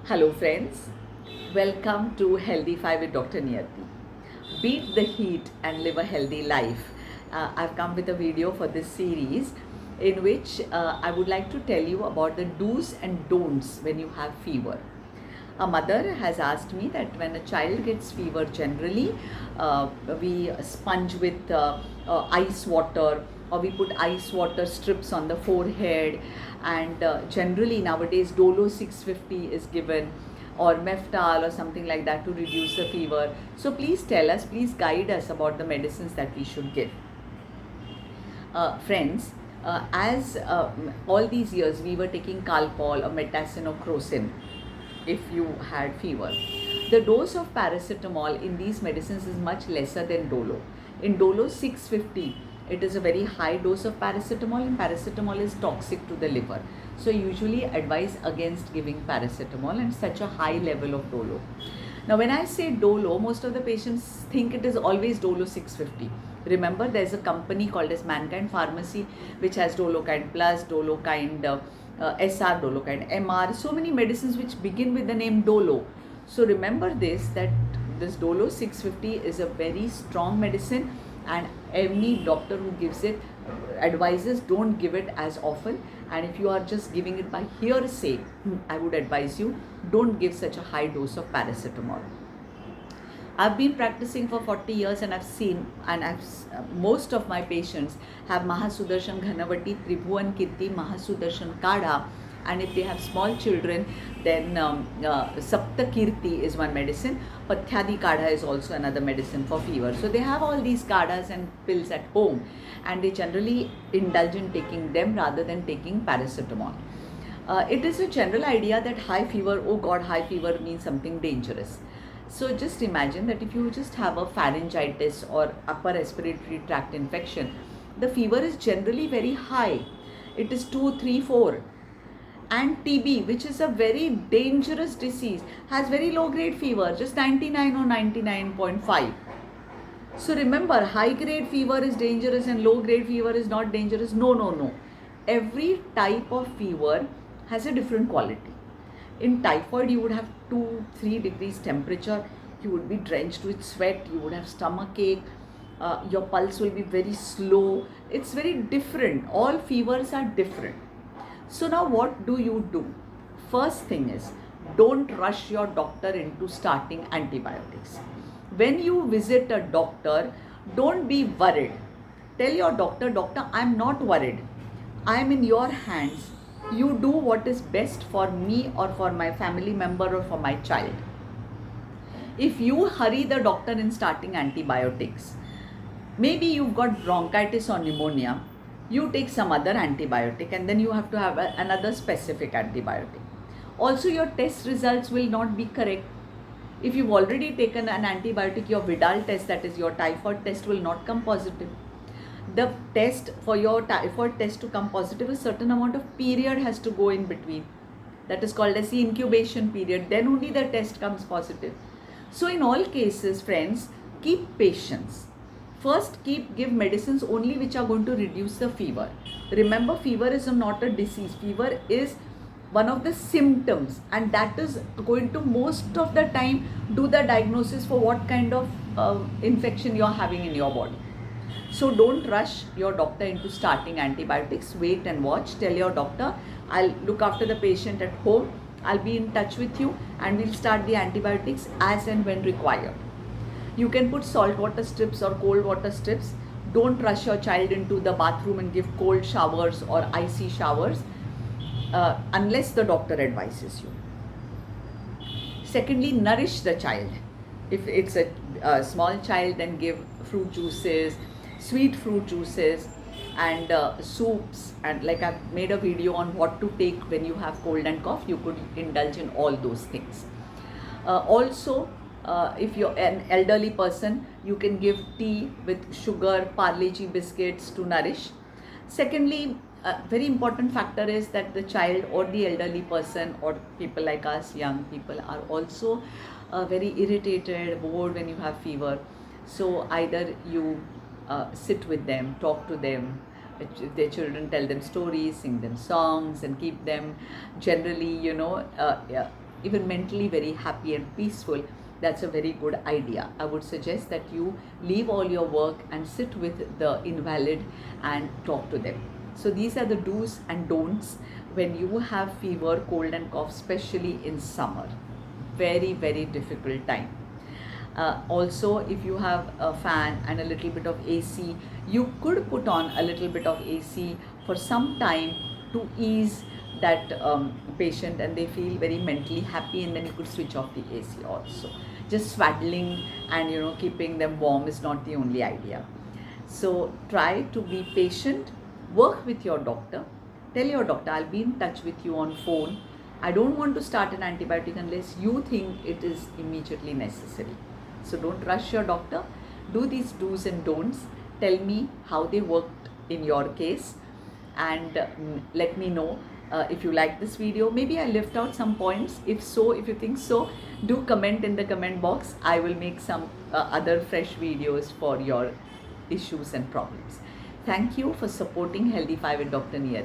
Hello friends, welcome to Healthy 5 with Dr. Niyati. Beat the heat and live a healthy life. I've come with a video for this series in which I would like to tell you about the do's and don'ts when you have fever. A mother has asked me that when a child gets fever generally, we sponge with ice water, or we put ice water strips on the forehead, and generally nowadays Dolo 650 is given, or Meftal or something like that, to reduce the fever. So please tell us, please guide us about the medicines that we should give. Friends, as all these years we were taking Calpol or Metacin or Crocin if you had fever. The dose of paracetamol in these medicines is much lesser than Dolo. In Dolo 650, it is a very high dose of paracetamol, and paracetamol is toxic to the liver. So usually advise against giving paracetamol and such a high level of Dolo. Now when I say Dolo, most of the patients think it is always Dolo 650. Remember, there's a company called as Mankind Pharmacy which has Dolokind Plus, Dolokind SR, Dolokind MR, so many medicines which begin with the name Dolo. So remember this, that this Dolo 650 is a very strong medicine, and any doctor who gives it advises don't give it as often. And if you are just giving it by hearsay, I would advise you don't give such a high dose of paracetamol. I've been practicing for 40 years and I've seen, and most of my patients have Mahasudarshan Ghanavati, Tribhuvan Kirti, Mahasudarshan Kada, and if they have small children, then Sapta Kirti is one medicine. Pathyadi Kada is also another medicine for fever. So they have all these kadas and pills at home, and they generally indulge in taking them rather than taking paracetamol. It is a general idea that high fever, oh God, high fever means something dangerous. So just imagine that if you just have a pharyngitis or upper respiratory tract infection, the fever is generally very high. It is 2, 3, 4. And TB, which is a very dangerous disease, has very low grade fever, just 99 or 99.5. So remember, high grade fever is dangerous and low grade fever is not dangerous. No. Every type of fever has a different quality. In typhoid, you would have 2-3 degrees temperature, you would be drenched with sweat, you would have stomach ache, your pulse will be very slow. It's very different. All fevers are different. So now what do? First thing is, don't rush your doctor into starting antibiotics. When you visit a doctor, don't be worried. Tell your doctor, doctor, I'm not worried. I'm in your hands. You do what is best for me or for my family member or for my child. If you hurry the doctor in starting antibiotics, maybe you've got bronchitis or pneumonia, you take some other antibiotic and then you have to have another specific antibiotic. Also, your test results will not be correct. If you've already taken an antibiotic, your Vidal test, that is your typhoid test, will not come positive. The test for your typhoid test to come positive, a certain amount of period has to go in between. That is called as the incubation period. Then only the test comes positive. So in all cases, friends, keep patience. First, give medicines only which are going to reduce the fever. Remember, fever is not a disease. Fever is one of the symptoms, and that is going to most of the time do the diagnosis for what kind of infection you are having in your body. So don't rush your doctor into starting antibiotics. Wait and watch. Tell your doctor, I'll look after the patient at home. I'll be in touch with you and we'll start the antibiotics as and when required. You can put salt water strips or cold water strips. Don't rush your child into the bathroom and give cold showers or icy showers unless the doctor advises you. Secondly, nourish the child. If it's a small child, then give fruit juices, sweet fruit juices, and soups. And like I've made a video on what to take when you have cold and cough, you could indulge in all those things. Also, if you're an elderly person, you can give tea with sugar, Parle-G biscuits to nourish. Secondly, a very important factor is that the child or the elderly person or people like us, young people, are also very irritated, bored when you have fever. So either you sit with them, talk to them, their children, tell them stories, sing them songs, and keep them generally, even mentally very happy and peaceful, that's a very good idea. I would suggest that you leave all your work and sit with the invalid and talk to them. So these are the do's and don'ts when you have fever, cold and cough, especially in summer. Very, very difficult time. Also, if you have a fan and a little bit of AC, you could put on a little bit of AC for some time to ease that patient, and they feel very mentally happy, and then you could switch off the AC also. Just swaddling and keeping them warm is not the only idea. So try to be patient, work with your doctor, tell your doctor, I'll be in touch with you on phone. I don't want to start an antibiotic unless you think it is immediately necessary. So don't rush your doctor. Do these do's and don'ts. Tell me how they worked in your case, and let me know if you like this video. Maybe I left out some points. If so, if you think so, do comment in the comment box. I will make some other fresh videos for your issues and problems. Thank you for supporting Healthy 5 with Dr. Niyati.